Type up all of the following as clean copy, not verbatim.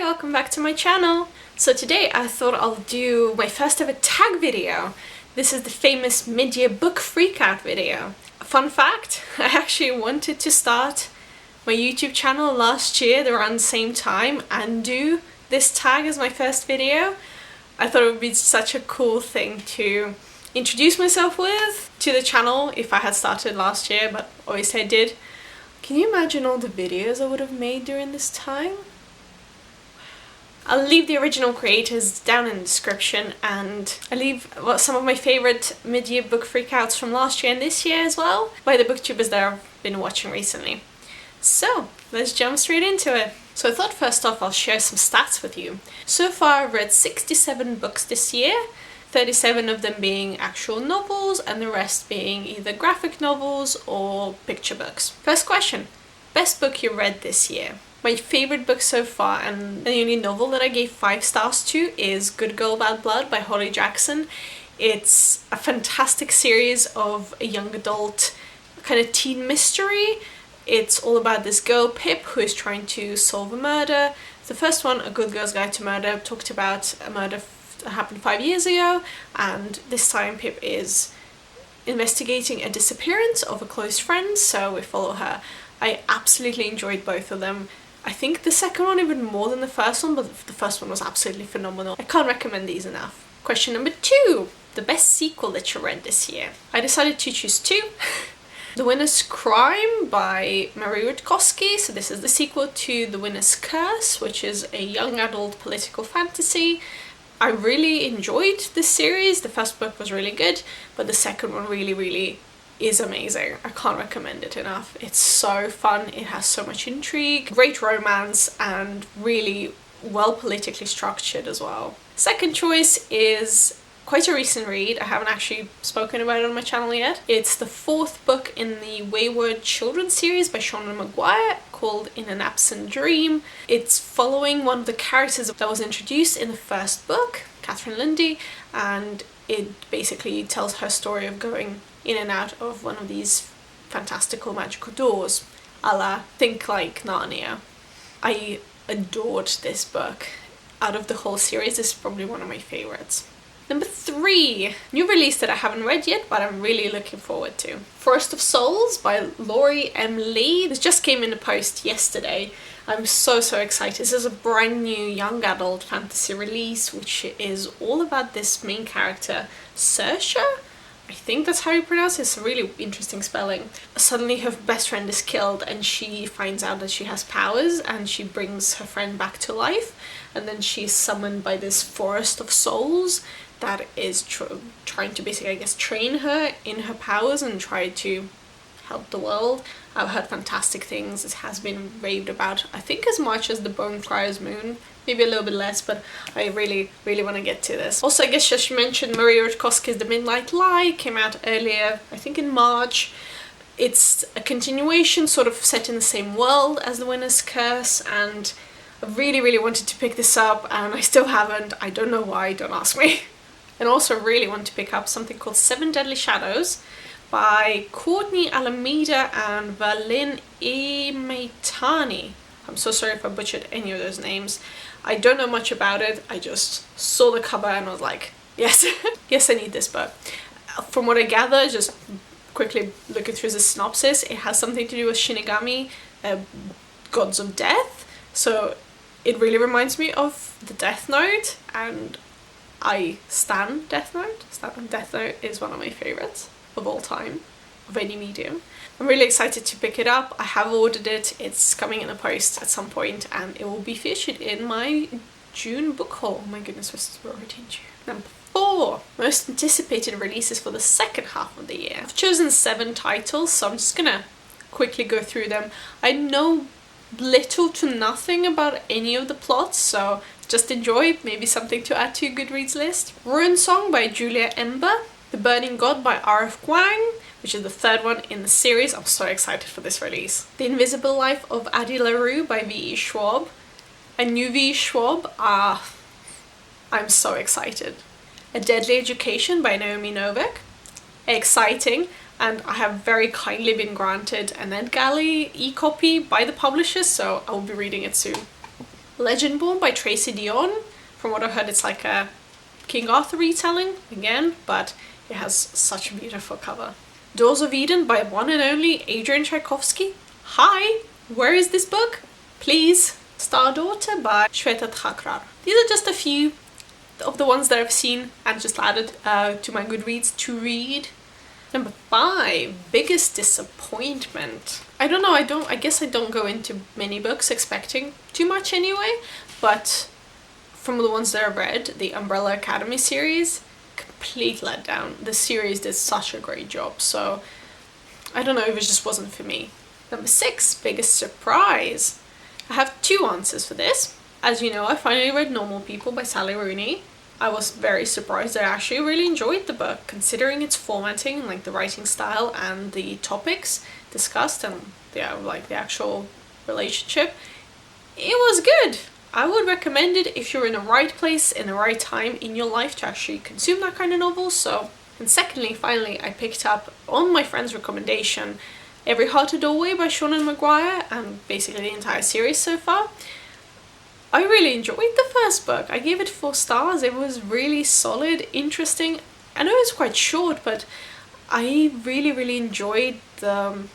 welcome back to my channel. So today I thought I'll do my first ever tag video. This is the famous mid-year book freakout video. Fun fact, I actually wanted to start my YouTube channel last year around the same time and do this tag as my first video. I thought it would be such a cool thing to introduce myself with to the channel if I had started last year, but obviously I did. Can you imagine all the videos I would have made during this time? I'll leave the original creators down in the description, and I'll leave some of my favourite mid-year book freakouts from last year and this year as well by the booktubers that I've been watching recently. So let's jump straight into it. So I thought first off I'll share some stats with you. So far I've read 67 books this year, 37 of them being actual novels and the rest being either graphic novels or picture books. First question, best book you read this year? My favourite book so far, and the only novel that I gave 5 stars to, is Good Girl Bad Blood by Holly Jackson. It's a fantastic series of a young adult kind of teen mystery. It's all about this girl, Pip, who is trying to solve a murder. The first one, A Good Girl's Guide to Murder, talked about a murder that happened 5 years ago, and this time Pip is investigating a disappearance of a close friend, so we follow her. I absolutely enjoyed both of them. I think the second one even more than the first one, but the first one was absolutely phenomenal. I can't recommend these enough. Question number 2, the best sequel that you read this year. I decided to choose 2. The Winner's Crime by Mary Rutkowski. So this is the sequel to The Winner's Curse, which is a young adult political fantasy. I really enjoyed this series. The first book was really good, but the second one really is amazing. I can't recommend it enough. It's so fun, it has so much intrigue, great romance, and really well politically structured as well. Second choice is quite a recent read. I haven't actually spoken about it on my channel yet. It's the 4th book in the Wayward Children series by Sean Maguire, called In an Absent Dream. It's following one of the characters that was introduced in the first book, Catherine Lindy, and it basically tells her story of going in and out of one of these fantastical magical doors, a la think like Narnia. I adored this book. Out of the whole series, this is probably one of my favourites. Number 3, new release that I haven't read yet, but I'm really looking forward to. Forest of Souls by Laurie M. Lee. This just came in the post yesterday. I'm so excited. This is a brand new young adult fantasy release, which is all about this main character, Saoirse. I think that's how you pronounce it. It's a really interesting spelling. Suddenly her best friend is killed and she finds out that she has powers, and she brings her friend back to life, and then she's summoned by this Forest of Souls that is trying to basically, I guess, train her in her powers and try to help the world. I've heard fantastic things. It has been raved about, I think as much as The Bone Crier's Moon, maybe a little bit less, but I really want to get to this. Also, I guess just mentioned Maria Rutkowski's The Midnight Lie, came out earlier, I think in March. It's a continuation, sort of set in the same world as The Winner's Curse, and I really wanted to pick this up, and I still haven't. I don't know why, don't ask me. And also really want to pick up something called 7 Deadly Shadows by Courtney Alameda and Valin Emetani. I'm so sorry if I butchered any of those names. I don't know much about it. I just saw the cover and was like, yes, yes, I need this book. From what I gather, just quickly looking through the synopsis, it has something to do with Shinigami, gods of death. So it really reminds me of the Death Note, and I stan Death Note. Death Note is one of my favourites of all time, of any medium. I'm really excited to pick it up. I have ordered it. It's coming in the post at some point, and it will be featured in my June book haul. Oh my goodness, we're already in June. Number 4, most anticipated releases for the second half of the year. I've chosen 7 titles, so I'm just gonna quickly go through them. I know little to nothing about any of the plots, so just enjoy, maybe something to add to your Goodreads list. Ruin Song by Julia Ember, The Burning God by R.F. Kuang, which is the 3rd one in the series. I'm so excited for this release. The Invisible Life of Addie LaRue by V.E. Schwab. A new V.E. Schwab, I'm so excited. A Deadly Education by Naomi Novik. Exciting, and I have very kindly been granted an NetGalley e-copy by the publishers, so I will be reading it soon. Legendborn by Tracy Deonn. From what I've heard, it's like a King Arthur retelling again, but it has such a beautiful cover. Doors of Eden by one and only Adrian Tchaikovsky. Hi, where is this book? Please. Star Daughter by Shweta Thakrar. These are just a few of the ones that I've seen and just added to my Goodreads to read. Number 5, biggest disappointment. I don't know, I guess I don't go into many books expecting too much anyway, but from the ones that I've read, the Umbrella Academy series, complete letdown. The series did such a great job, so I don't know if it just wasn't for me. Number 6, biggest surprise. I have 2 answers for this. As you know, I finally read Normal People by Sally Rooney. I was very surprised. I actually really enjoyed the book, considering its formatting, like the writing style and the topics discussed and the actual relationship. It was good. I would recommend it if you're in the right place, in the right time in your life to actually consume that kind of novel. So, and secondly, finally, I picked up, on my friend's recommendation, Every Heart a Doorway by Seanan McGuire, and basically the entire series so far. I really enjoyed the first book. I gave it 4 stars. It was really solid, interesting. I know it's quite short, but I really enjoyed the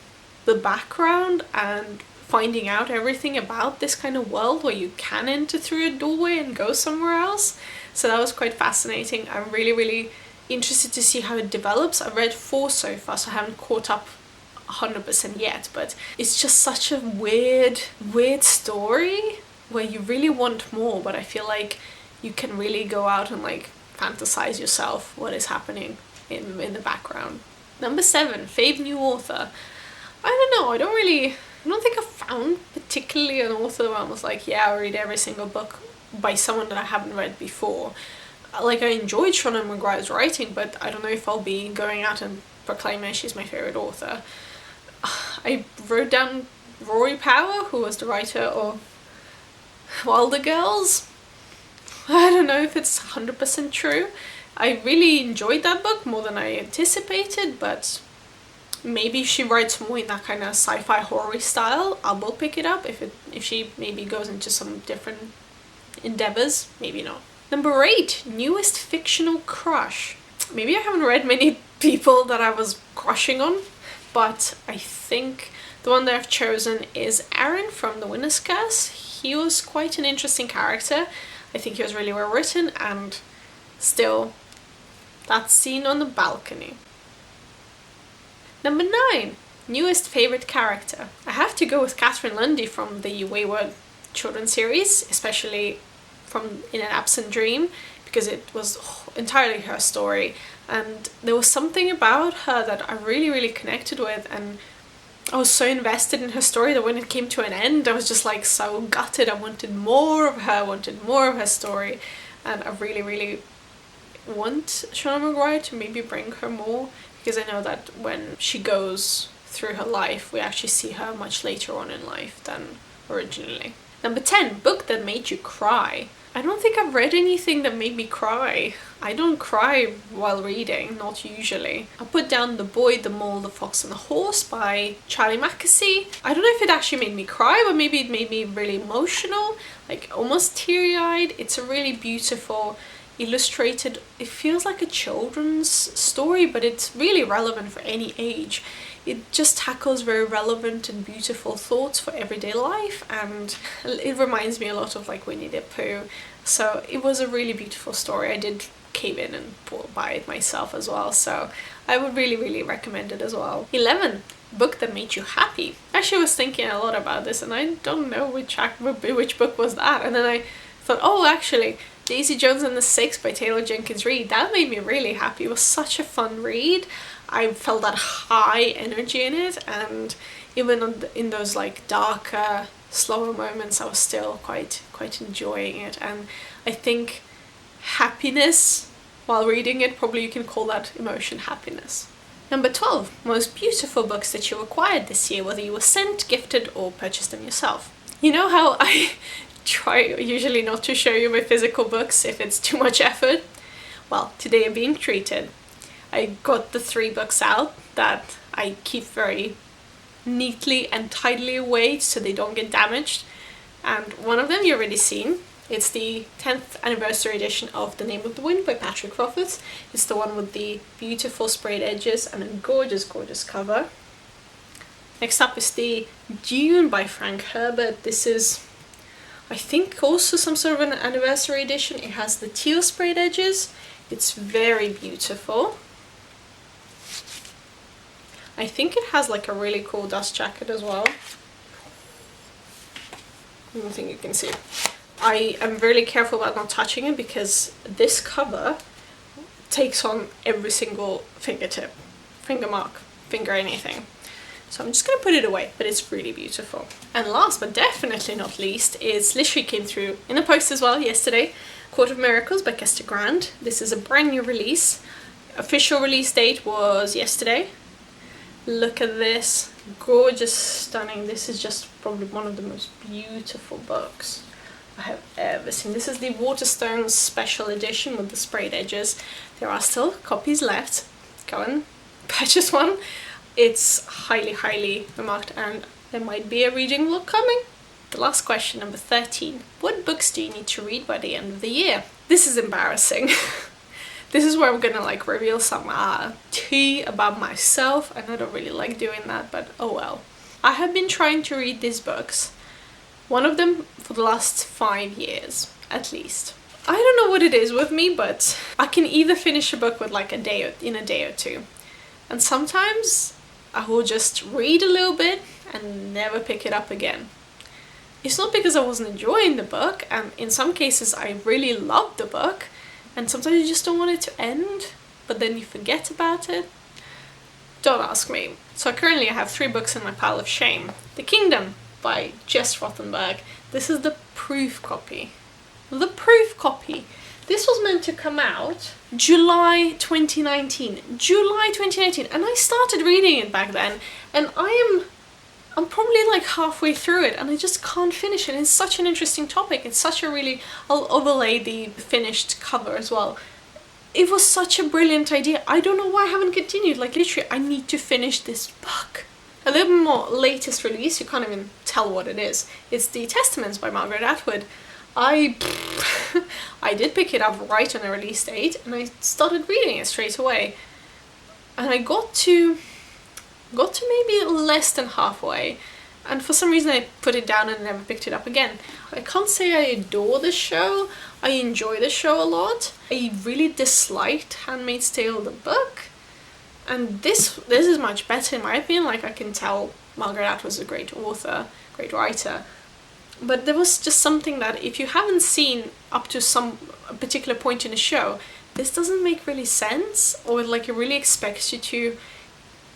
background and finding out everything about this kind of world where you can enter through a doorway and go somewhere else. So that was quite fascinating. I'm really interested to see how it develops. I've read 4 so far, so I haven't caught up 100% yet, but it's just such a weird story where you really want more, but I feel like you can really go out and like fantasize yourself what is happening in the background. Number 7, fave new author. I don't know, I don't think I've found particularly an author where I was like, yeah, I read every single book by someone that I haven't read before. Like, I enjoyed Seanan McGuire's writing, but I don't know if I'll be going out and proclaiming she's my favourite author. I wrote down Rory Power, who was the writer of Wilder Girls. I don't know if it's 100% true. I really enjoyed that book more than I anticipated, but maybe if she writes more in that kind of sci-fi horror style, I will pick it up. If she maybe goes into some different endeavors, maybe not. Number 8, newest fictional crush. Maybe I haven't read many people that I was crushing on, but I think the one that I've chosen is Aaron from The Winner's Curse. He was quite an interesting character. I think he was really well written, and still, that scene on the balcony. Number 9, newest favourite character. I have to go with Catherine Lundy from the Wayward children's series, especially from In an Absent Dream, because it was entirely her story, and there was something about her that I really connected with, and I was so invested in her story that when it came to an end, I was just like so gutted. I wanted more of her story, and I really want Seanan McGuire to maybe bring her more, because I know that when she goes through her life, we actually see her much later on in life than originally. Number 10, book that made you cry. I don't think I've read anything that made me cry. I don't cry while reading, not usually. I put down The Boy, the Mole, the Fox and the Horse by Charlie Mackesy. I don't know if it actually made me cry, but maybe it made me really emotional, like almost teary-eyed. It's a really beautiful, illustrated, it feels like a children's story, but it's really relevant for any age. It just tackles very relevant and beautiful thoughts for everyday life, and it reminds me a lot of like Winnie the Pooh. So it was a really beautiful story. I did cave in and buy it myself as well, so I would really recommend it as well. 11, book that made you happy. Actually, I was thinking a lot about this, and I don't know which book was that, and then I thought, oh, actually, Daisy Jones and the Six by Taylor Jenkins Reid. That made me really happy. It was such a fun read. I felt that high energy in it, and even in those like darker, slower moments, I was still quite enjoying it. And I think happiness while reading it, probably you can call that emotion happiness. Number 12, most beautiful books that you acquired this year, whether you were sent, gifted, or purchased them yourself. You know how I try usually not to show you my physical books if it's too much effort? Well, today I'm being treated. I got the 3 books out that I keep very neatly and tidily away so they don't get damaged. And one of them you've already seen. It's the 10th anniversary edition of The Name of the Wind by Patrick Rothfuss. It's the one with the beautiful sprayed edges and a gorgeous, gorgeous cover. Next up is the Dune by Frank Herbert. This is, I think, also some sort of an anniversary edition. It has the teal sprayed edges. It's very beautiful. I think it has like a really cool dust jacket as well. I don't think you can see it. I am really careful about not touching it because this cover takes on every single fingertip, finger mark, finger anything. So I'm just going to put it away, but it's really beautiful. And last but definitely not least is literally came through in the post as well yesterday, Court of Miracles by Kester Grant. This is a brand new release. Official release date was yesterday. Look at this, gorgeous, stunning. This is just probably one of the most beautiful books I have ever seen. This is the Waterstones special edition with the sprayed edges. There are still copies left. Go and purchase one. It's highly, highly remarked, and there might be a reading vlog coming. The last question, number 13. What books do you need to read by the end of the year? This is embarrassing. This is where I'm gonna like reveal some tea about myself, and I don't really like doing that, but oh well. I have been trying to read these books, one of them for the last 5 years, at least. I don't know what it is with me, but I can either finish a book with like in a day or two. And sometimes I will just read a little bit and never pick it up again. It's not because I wasn't enjoying the book, and in some cases I really loved the book, and sometimes you just don't want it to end, but then you forget about it. Don't ask me. So currently I have 3 books in my pile of shame. The Kingdom by Jess Rothenberg. This is the proof copy. The proof copy. This was meant to come out July 2019. July 2019. And I started reading it back then, and I'm probably like halfway through it and I just can't finish it. It's such an interesting topic. It's such a really, I'll overlay the finished cover as well. It was such a brilliant idea. I don't know why I haven't continued. Like literally, I need to finish this book. A little bit more latest release, you can't even tell what it is. It's The Testaments by Margaret Atwood. I did pick it up right on the release date and I started reading it straight away. And I got to maybe less than halfway, and for some reason I put it down and never picked it up again. I can't say I adore the show. I enjoy the show a lot. I really disliked Handmaid's Tale, the book, and this is much better in my opinion. Like, I can tell Margaret Atwood was a great author, great writer, but there was just something that if you haven't seen up to some particular point in the show, this doesn't make really sense, or like it really expects you to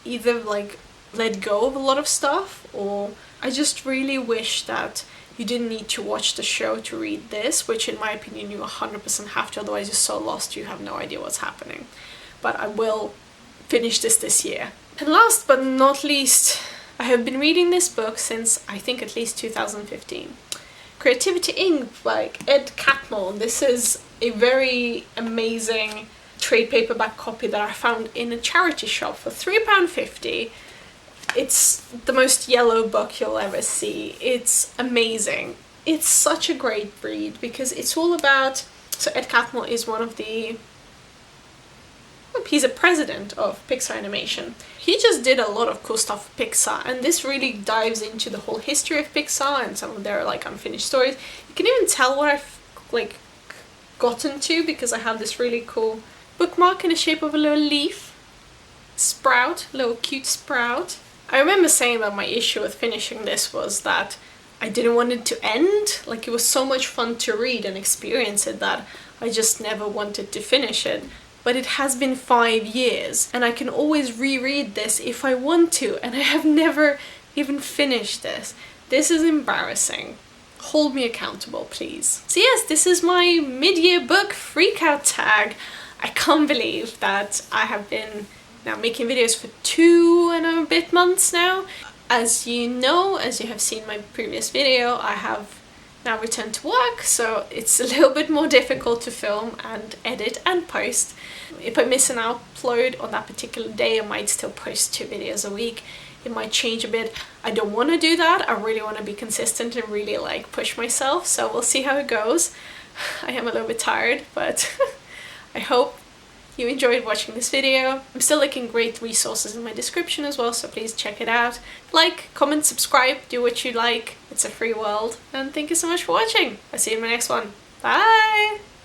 either like let go of a lot of stuff, or I just really wish that you didn't need to watch the show to read this, which in my opinion you 100% have to, otherwise you're so lost you have no idea what's happening. But I will finish this year. And last but not least, I have been reading this book since I think at least 2015. Creativity Inc. by Ed Catmull. This is a very amazing trade paperback copy that I found in a charity shop for £3.50. It's the most yellow book you'll ever see. It's amazing. It's such a great read because it's all about... So Ed Catmull is one of the... He's a president of Pixar Animation. He just did a lot of cool stuff with Pixar, and this really dives into the whole history of Pixar and some of their like unfinished stories. You can even tell what I've like gotten to because I have this really cool bookmark in the shape of a little leaf. Sprout, little cute sprout. I remember saying that my issue with finishing this was that I didn't want it to end. Like, it was so much fun to read and experience it that I just never wanted to finish it. But it has been 5 years and I can always reread this if I want to, and I have never even finished this. This is embarrassing. Hold me accountable, please. So yes, this is my mid-year book freakout tag. I can't believe that I have been now making videos for 2 and a bit months now. As you know, as you have seen my previous video, I have now returned to work, so it's a little bit more difficult to film and edit and post. If I miss an upload on that particular day, I might still post 2 videos a week. it might change a bit. I don't want to do that. I really want to be consistent and really like push myself, so we'll see how it goes. I am a little bit tired, but I hope you enjoyed watching this video. I'm still linking great resources in my description as well, so please check it out. Like, comment, subscribe, do what you like. It's a free world. And thank you so much for watching. I'll see you in my next one. Bye!